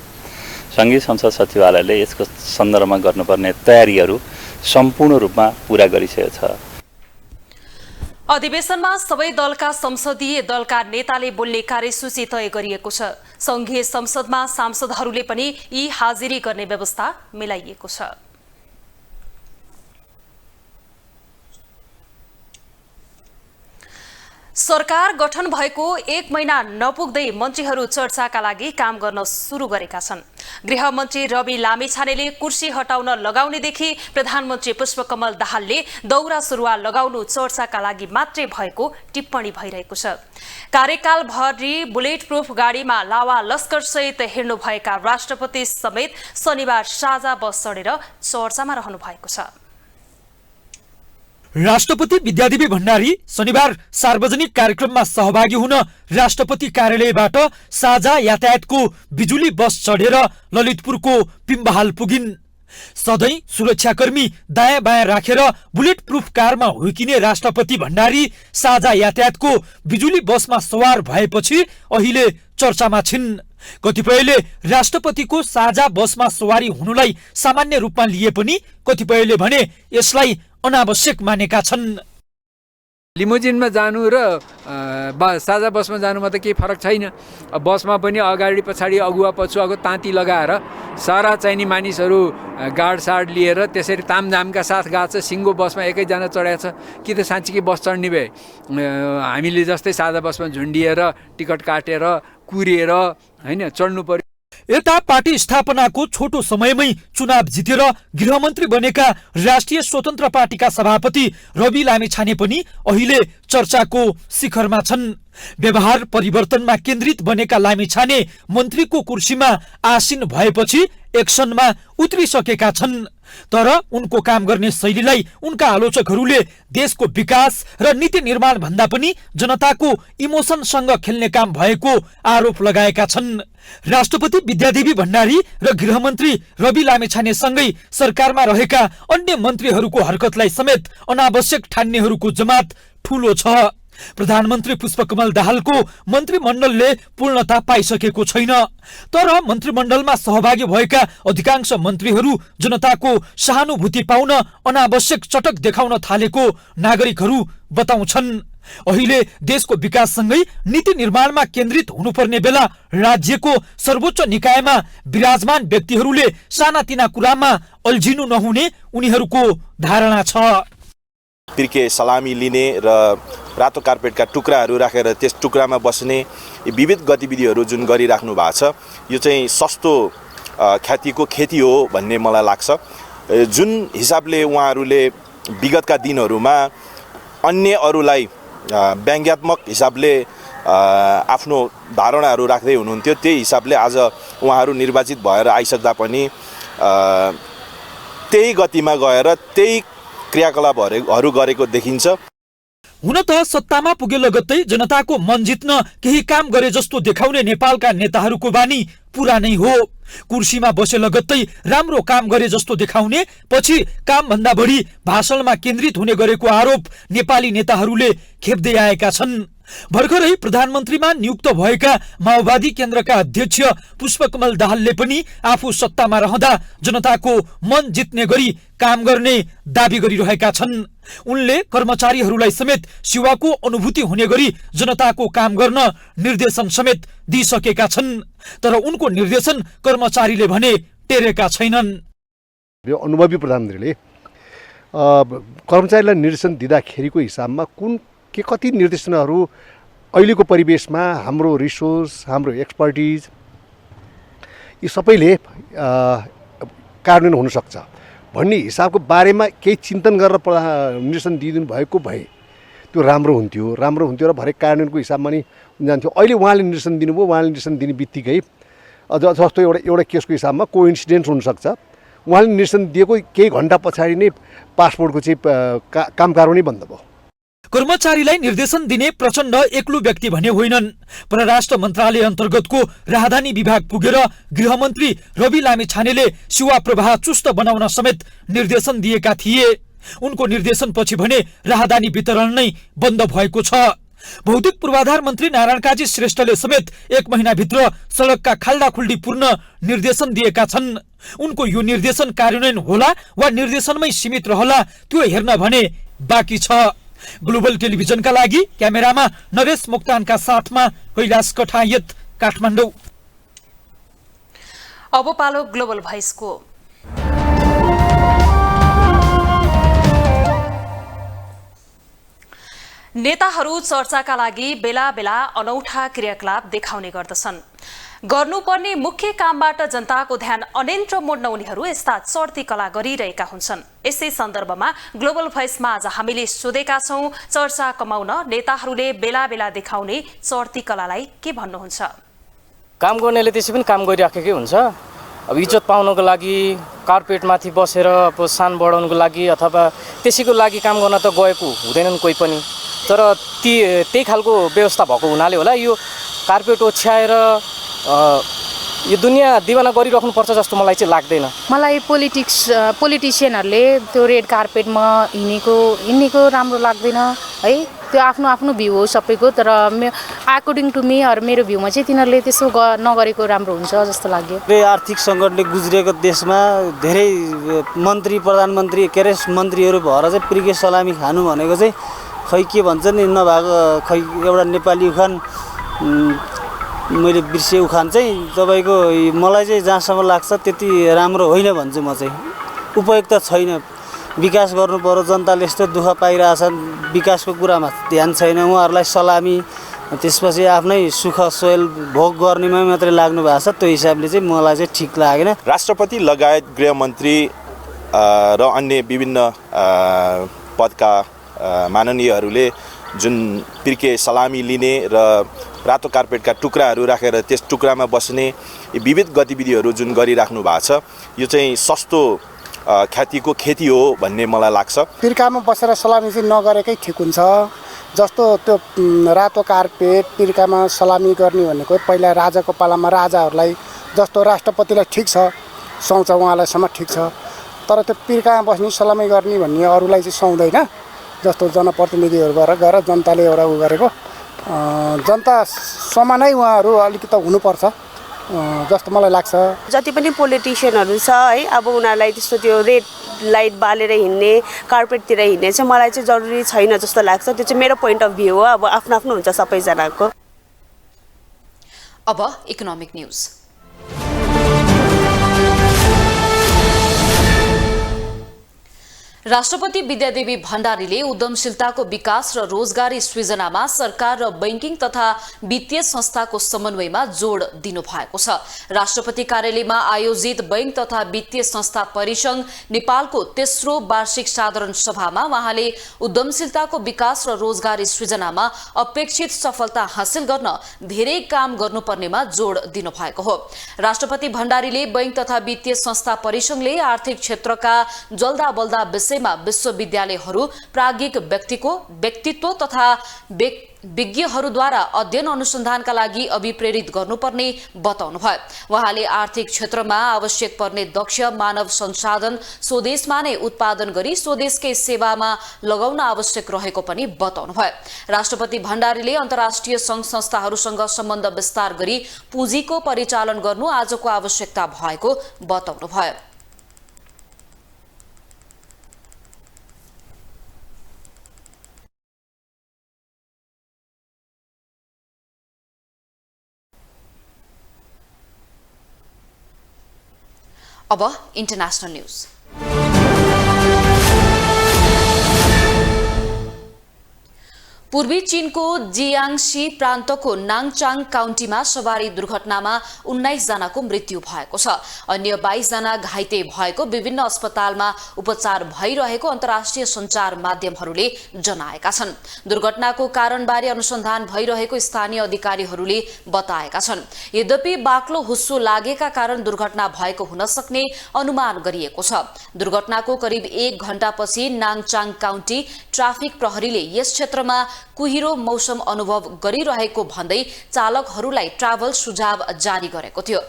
Q: संघीय संसद सचिवालयले यसको सन्दर्भमा गर्नुपर्ने तयारीहरू सम्पूर्ण रूपमा पूरा गरिसकेको छ।
B: अधिवेशनमा सबै दलका संसदीय दलका नेताले बोल्ने कार्यसूची तय गरिएको छ। संघीय संसदमा सांसदहरूले पनि यी हाजिरी गर्ने व्यवस्था मिलाइएको छ। सरकार गठन भएको 1 महिना नपुग्दै मन्त्रीहरू चर्चाका लागि काम गर्न सुरु गरेका छन्। गृहमन्त्री रवि लामिछानेले कुर्सी हटाउन लगाउनेदेखि प्रधानमन्त्री पुष्पकमल दाहालले दौरा सुरुवाल लगाउनु चर्चाका लागि मात्रै भएको टिप्पणी भइरहेको छ। कार्यकालभरि बुलेट प्रुफ गाडीमा लावा लस्करसहित हिँड्नुभएका राष्ट्रपति समेत शनिबार साझा बस चढेर चर्चामा रहनु भएको छ।
R: राष्ट्रपति विद्यादेवी भण्डारी शनिबार सार्वजनिक कार्यक्रममा सहभागी हुन राष्ट्रपति कार्यालयबाट साझा यातायातको बिजुली बस चढेर ललितपुरको पिम्बहाल पुगिन्। सधैँ सुरक्षाकर्मी दायाँ बायाँ राखेर बुलेट प्रुफ कारमा हुर्किने राष्ट्रपति भण्डारी साझा यातायातको बिजुली बसमा सवार भएपछि अहिले चर्चामा छिन्। कतिपयले राष्ट्रपतिको साझा बसमा सवारी हुनुलाई सामान्य रूपमा लिए पनि कतिपयले भने यसलाई अनावश्यक मानेका छन्।
H: लिमुजिनमा जानु र साझा बसमा जानुमा त केही फरक छैन। बसमा पनि अगाडि पछाडि अगुवा पछुवाको ताती लगाएर सारा चाहिने मानिसहरू गाडसाड लिएर त्यसरी तामझामका साथ गएको छ। सिङ्गो बसमा एकैजना चढाएको छ कि त साँच्चीकै बस चढ्ने भए हामीले जस्तै साझा बसमा झुन्डिएर टिकट काटेर कुरेर हैन चढ्नु पर्यो।
R: यता पार्टी स्थापनाको छोटो समयमै चुनाव जितेर गृहमन्त्री बनेका राष्ट्रिय स्वतन्त्र पार्टीका सभापति रवि लामिछाने पनि अहिले चर्चाको शिखरमा छन्। व्यवहार परिवर्तनमा केन्द्रित बनेका लामिछाने मन्त्रीको कुर्सीमा आसीन भएपछि एक्सनमा उत्रिसकेका छन्। तर उनको काम गर्ने शैलीलाई उनका आलोचकहरूले देशको विकास र नीति निर्माण भन्दा पनि जनताको इमोसनसँग खेल्ने काम भएको आरोप लगाएका छन्। राष्ट्रपति विद्यादेवी भण्डारी र गृहमन्त्री रवि लामिछानेसँगै सरकारमा रहेका अन्य मन्त्रीहरूको हरकतलाई समेत अनावश्यक ठान्नेहरूको जमात ठूलो छ। प्रधानमन्त्री पुष्पकमल दाहालको मन्त्रीमण्डलले पूर्णता पाइसकेको छैन। तर मन्त्रीमण्डलमा सहभागी भएका अधिकांश मन्त्रीहरू जनताको सहानुभूति पाउन अनावश्यक चटक देखाउन थालेको नागरिकहरू बताउँछन्। अहिले देशको विकाससँगै नीति निर्माणमा केन्द्रित हुनुपर्ने बेला राज्यको सर्वोच्च निकायमा विराजमान व्यक्तिहरूले सानातिना कुरामा अल्झिनु नहुने उनीहरूको धारणा छ।
S: तिर्के सलामी लिने र रातो कार्पेटका टुक्राहरू राखेर त्यस टुक्रामा बस्ने विविध गतिविधिहरू जुन गरिराख्नु भएको छ यो चाहिँ सस्तो ख्यातिको खेती हो भन्ने मलाई लाग्छ। जुन हिसाबले उहाँहरूले विगतका दिनहरूमा अन्य अरूलाई व्यङ्ग्यात्मक हिसाबले आफ्नो धारणाहरू राख्दै हुनुहुन्थ्यो, त्यही हिसाबले आज उहाँहरू निर्वाचित भएर आइसक्दा पनि त्यही गतिमा गएर त्यही क्रियाकलापहरू गरेको देखिन्छ।
R: हुन त सत्तामा पुगे लगत्तै जनताको मन जित्न केही काम गरे जस्तो देखाउने नेपालका नेताहरूको बानी पूरा नै हो। कुर्सीमा बसे लगत्तै राम्रो काम गरे जस्तो देखाउने, पछि काम भन्दा बढी भाषणमा केन्द्रित हुने गरेको आरोप नेपाली नेताहरूले खेप्दै आएका छन्। भर्खरै प्रधानमन्त्रीमा नियुक्त भएका माओवादी केन्द्रका अध्यक्ष पुष्पकमल दाहालले पनि आफू सत्तामा रहँदा जनताको मन जित्ने गरी काम गर्ने दाबी गरिरहेका छन्। उनले कर्मचारीहरूलाई समेत सेवाको अनुभूति हुने गरी जनताको काम गर्न निर्देशन समेत दिइसकेका छन्। तर उनको निर्देशन कर्मचारीले भने टेरेका छैनन्।
T: यो अनुभवी प्रधानमन्त्रीले कर्मचारीलाई निर्देशन दिँदाखेरिको हिसाबमा कति निर्देशनहरू अहिलेको परिवेशमा हाम्रो रिसोर्स, हाम्रो एक्सपर्टिज यी सबैले कार्यान्वयन हुनसक्छ भन्ने हिसाबको बारेमा केही चिन्तन गरेर निर्देशन दिइदिनु भएको भए त्यो राम्रो हुन्थ्यो र भरे कार्यान्वयनको हिसाबमा नि जान्थ्यो। अहिले उहाँले निर्देशन दिनुभयो, उहाँले निर्देशन दिने बित्तिकै जस्तो एउटा केसको हिसाबमा कोइन्सिडेन्स हुनसक्छ। उहाँले निर्देशन दिएको केही घन्टा पछाडि नै पासपोर्टको चाहिँ काम कारवाही बन्द भयो।
R: कर्मचारीलाई निर्देशन दिने प्रचण्ड एक्लो व्यक्ति भने होइनन्। परराष्ट्र मन्त्रालय अन्तर्गतको राजधानी विभाग पुगेर गृहमन्त्री रवि लामिछानेले सेवा प्रवाह चुस्त बनाउन समेत निर्देशन दिएका थिए। उनको निर्देशनपछि भने राजधानी वितरण नै बन्द भएको छ। भौतिक पूर्वाधार मन्त्री नारायण काजी श्रेष्ठले समेत 1 महिनाभित्र सडकका खाल्डाखुल्डी पूर्ण निर्देशन दिएका छन्। उनको यो निर्देशन कार्यान्वयन होला वा निर्देशनमै सीमित रहला त्यो हेर्न भने बाँकी छ। ग्लोबल टेलिभिजनका लागि क्यामेरामा नरेश मोक्तानका साथमा कैलाश कठायत, काठमाडौँ।
B: अब पालो ग्लोबल भोइसको। नेताहरू चर्चाका लागि बेला बेला अनौठा क्रियाकलाप देखाउने गर्दछन्। गर्नुपर्ने मुख्य कामबाट जनताको ध्यान अन्यत्र मोड्न उनीहरू यस्ता चढ्ती कला गरिरहेका हुन्छन्। यसै सन्दर्भमा ग्लोबल भोइसमा आज हामीले सोधेका छौं, चर्चा कमाउन नेताहरूले बेला बेला देखाउने चढ्ती कलालाई के भन्नुहुन्छ?
U: काम गर्नेले त्यसै पनि काम गरिराखेकै हुन्छ। अब इज्जत पाउनको लागि कार्पेटमाथि बसेर सान बढाउनको लागि अथवा त्यसैको लागि काम गर्न त गएको हुँदैनन् कोही पनि। तर त्यही खालको व्यवस्था भएको हुनाले होला यो कार्पेट ओछ्याएर यो दुनियाँ दिवाना गरिराख्नुपर्छ जस्तो मलाई चाहिँ लाग्दैन।
V: मलाई पोलिटिसियनहरूले त्यो रेड कार्पेटमा हिँडेको राम्रो लाग्दैन है। त्यो आफ्नो आफ्नो भ्यू हो सबैको, तर अकर्डिङ टु मी मेरो भ्यूमा चाहिँ तिनीहरूले त्यसो नगरेको राम्रो हुन्छ जस्तो लाग्यो।
W: आर्थिक सङ्कटले गुज्रिएको देशमा धेरै मन्त्री, प्रधानमन्त्री, मन्त्रीहरू भएर चाहिँ प्रिके सलामी खानु भनेको चाहिँ खै के भन्छ नि नभएको। खै एउटा नेपाली उखान मैले बिर्सेँ, उखान चाहिँ तपाईँको मलाई चाहिँ जहाँसम्म लाग्छ त्यति राम्रो होइन भन्छु म चाहिँ। उपयुक्त छैन। विकास गर्नु पर्यो, जनताले यस्तो दुःख पाइरहेछन्, विकासको कुरामा ध्यान छैन। उहाँहरूलाई सलामी त्यसपछि आफ्नै सुख सोयल भोग गर्नेमा मात्रै लाग्नु भएको छ। त्यो हिसाबले चाहिँ मलाई चाहिँ ठिक लागेन।
S: राष्ट्रपति लगायत गृहमन्त्री र अन्य विभिन्न पदका माननीयहरूले जुन पिर्के सलामी लिने र रातो कार्पेटका टुक्राहरू राखेर त्यस टुक्रामा बस्ने विविध गतिविधिहरू जुन गरिराख्नु भएको छ, यो चाहिँ सस्तो ख्यातिको खेती हो भन्ने मलाई लाग्छ।
M: पिर्कामा बसेर सलामी चाहिँ नगरेकै ठिक हुन्छ। जस्तो त्यो रातो कार्पेट पिर्कामा सलामी गर्ने भनेको पहिला राजाको पालामा राजाहरूलाई जस्तो राष्ट्रपतिलाई ठिक छ, सुहाउँछ उहाँलाईसम्म ठिक छ। तर त्यो पिर्कामा बस्ने सलामी गर्ने भन्ने अरूलाई चाहिँ सुहाउँदैन। जस्तो जनप्रतिनिधिहरूबाट गएर जनताले एउटा उ गरेको जनता समानै उहाँहरू अलिकति हुनुपर्छ जस्तो मलाई लाग्छ।
X: जति पनि पोलिटिसियनहरू छ है, अब उनीहरूलाई त्यस्तो त्यो रेड लाइट बालेर हिँड्ने, कार्पेटतिर हिँड्ने चाहिँ मलाई चाहिँ जरुरी छैन जस्तो लाग्छ। त्यो चाहिँ मेरो पोइन्ट अफ भ्यू हो। अब आफ्नो आफ्नो हुन्छ सबैजनाको।
A: अब इकोनोमिक न्यूज। राष्ट्रपति विद्यादेवी भण्डारीले उद्यमशीलताको विकास र रोजगारी सृजनामा सरकार र बैंकिङ तथा वित्तीय संस्थाको समन्वयमा जोड दिनु भएको छ। राष्ट्रपति कार्यालयमा आयोजित बैंक तथा वित्तीय संस्था परिसंघ नेपालको तेस्रो वार्षिक साधारण सभामा उहाँले उद्यमशीलताको विकास र रोजगारी सृजनामा अपेक्षित सफलता हासिल गर्न धेरै काम गर्नुपर्नेमा जोड दिनु भएको हो। राष्ट्रपति भण्डारीले बैंक तथा वित्तीय संस्था परिसंघले आर्थिक क्षेत्रका जल्दा बल्दा विषय विषयमा विश्वविद्यालयहरू प्राज्ञिक व्यक्तित्व तथा विज्ञहरूद्वारा अध्ययन अनुसन्धानका लागि अभिप्रेरित गर्नुपर्ने बताउनुभयो। उहाँले आर्थिक क्षेत्रमा आवश्यक पर्ने दक्ष मानव संसाधन स्वदेशमा नै उत्पादन गरी स्वदेशकै सेवामा लगाउन आवश्यक रहेको पनि बताउनुभयो। राष्ट्रपति भण्डारीले अन्तर्राष्ट्रिय संघ संस्थाहरूसँग सम्बन्ध विस्तार गरी पुँजीको परिचालन गर्नु आजको आवश्यकता भएको बताउनुभयो। अब इन्टरनेशनल न्यूज। पूर्वी चीनको जियाङसी प्रान्तको नाङचाङ काउन्टीमा सवारी दुर्घटनामा 19 जनाको मृत्यु भएको छ। अन्य 22 जना घाइते भएको विभिन्न अस्पतालमा उपचार भइरहेको अन्तर्राष्ट्रिय सञ्चार माध्यमहरूले जनाएका छन्। दुर्घटनाको कारणबारे अनुसन्धान भइरहेको स्थानीय अधिकारीहरूले बताएका छन्। यद्यपि बाक्लो हुस्सो लागेका कारण दुर्घटना भएको हुन सक्ने अनुमान गरिएको छ। दुर्घटनाको करिब 1 घण्टापछि नाङचाङ काउन्टी ट्राफिक प्रहरीले यस क्षेत्रमा कुहिरो मौसम अनुभव गरिरहेको भन्दै चालकहरूलाई ट्राभल सुझाव जारी गरेको थियो।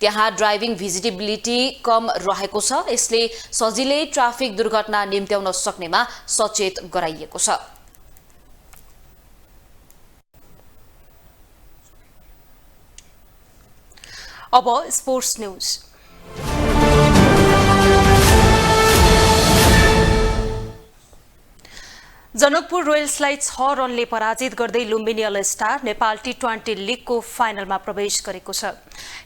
A: त्यहाँ ड्राइभिङ भिजिबिलिटी कम रहेको छ। यसले सजिलै ट्राफिक दुर्घटना निम्त्याउन सक्नेमा सचेत गराइएको छ।
B: अब स्पोर्ट्स न्यूज। जनकपुर रोयल्सलाई 6 रनले पराजित गर्दै लुम्बिनी अल स्टार नेपाल टी20 लीगको फाइनलमा प्रवेश गरेको छ।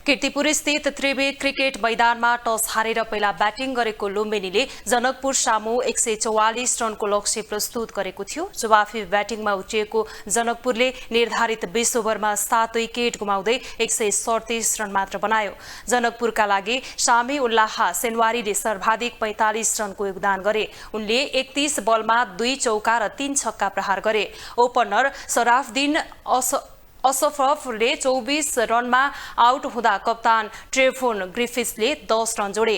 B: कीर्तिपुर स्थित त्रिवे क्रिकेट मैदानमा टस हारेर पहिला ब्याटिङ गरेको लुम्बिनीले जनकपुर सामु 144 रनको लक्ष्य प्रस्तुत गरेको थियो। जवाफी ब्याटिङमा उत्रिएको जनकपुरले निर्धारित 20 ओभरमा 7 विकेट गुमाउँदै 137 रन मात्र बनायो। जनकपुरका लागि शामी उल्लाह सेनवारीले सर्वाधिक 45 रनको योगदान गरे। उनले 31 बलमा 2 चौका र 3 छक्का प्रहार गरे। ओपनर सराफदिन असफरफले 24 रनमा आउट हुँदा कप्तान ट्रेभोन ग्रिफिथ्सले 10 रन जोडे।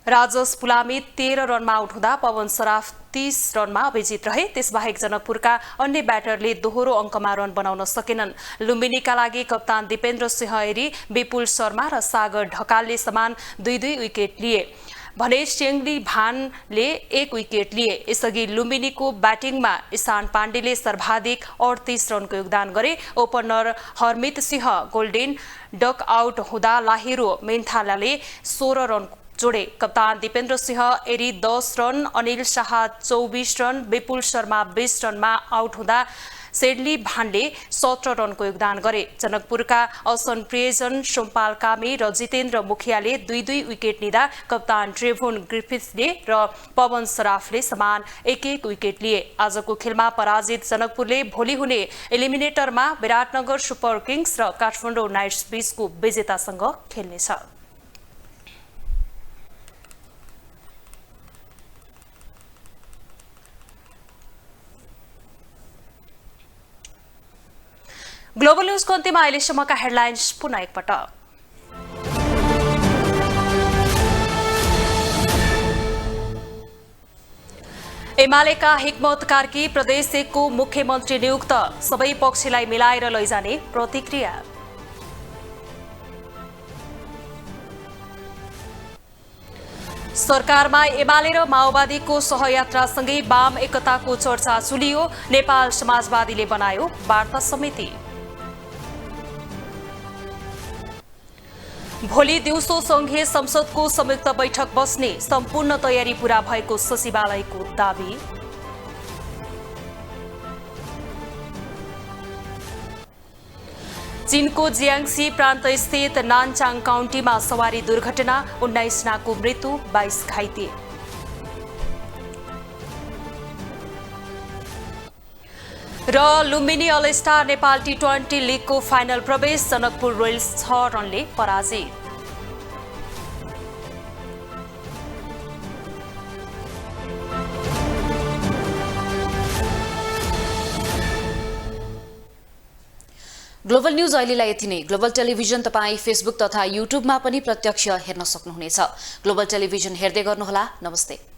B: राजस पुलामी 13 रनमा आउट हुँदा पवन सराफ 30 रनमा विजित रहे। त्यसबाहेक जनकपुरका अन्य ब्याटरले दोहोरो अङ्कमा रन बनाउन सकेनन्। लुम्बिनीका लागि कप्तान दिपेन्द्र सिंह एरी, विपुल शर्मा र सागर ढकालले समान 2-2 विकेट लिए भने चेङ्ली भानले 1 विकेट लिए। यसअघि लुम्बिनीको ब्याटिङमा ईशान पाण्डेले सर्वाधिक 38 रनको योगदान गरे। Opener Harmeet Singh golden duck out हुँदा लाहिरो मेन्थालाले 16 रन जोडे। कप्तान दिपेन्द्र सिंह एरी 10 रन, अनिल शाह 24 रन, विपुल शर्मा 20 रनमा आउट हुँदा सेडली भानले 17 रनको योगदान गरे। जनकपुरका असन प्रियजन, सोमपाल कामी र जितेन्द्र मुखियाले 2-2 विकेट लिँदा कप्तान ट्रेभोन ग्रिफिथ्सले र पवन सराफले समान 1-1 विकेट लिए। आजको खेलमा पराजित जनकपुरले भोलि हुने एलिमिनेटरमा विराटनगर सुपर किङ्स र काठमाडौँ नाइट्स बीचको विजेतासँग खेल्नेछ। ग्लोबल न्यूजको अन्त्यमा अहिलेसम्मका हेडलाइन्स पुनः एकपटक। एमालेका हिक्मत कार्की प्रदेश 1 को मुख्यमन्त्री नियुक्त, सबै पक्षलाई मिलाएर लैजाने प्रतिक्रिया। सरकारमा एमाले र माओवादीको सहयात्रासँगै वाम एकताको चर्चा चुलियो, नेपाल समाजवादीले बनायो वार्ता समिति। भोलि दिउँसो संघीय संसदको संयुक्त बैठक बस्ने, सम्पूर्ण तयारी पूरा भएको सचिवालयको दावी। चीनको जियाङसी प्रान्त स्थित नानचाङ काउन्टीमा सवारी दुर्घटना, 19 जनाको मृत्यु, 22 घाइते। र लुम्बिनी अल स्टार नेपाल टी20 लीगको फाइनल प्रवेश, जनकपुर रोयल्स 6 रनले पराजित।
A: ग्लोबल न्यूज अहिलेलाई यति नै। ग्लोबल टेलिभिजन तपाईँ फेसबुक तथा युट्युबमा पनि प्रत्यक्ष हेर्न सक्नुहुनेछ। ग्लोबल टेलिभिजन हेर्दै गर्नुहोला। नमस्ते।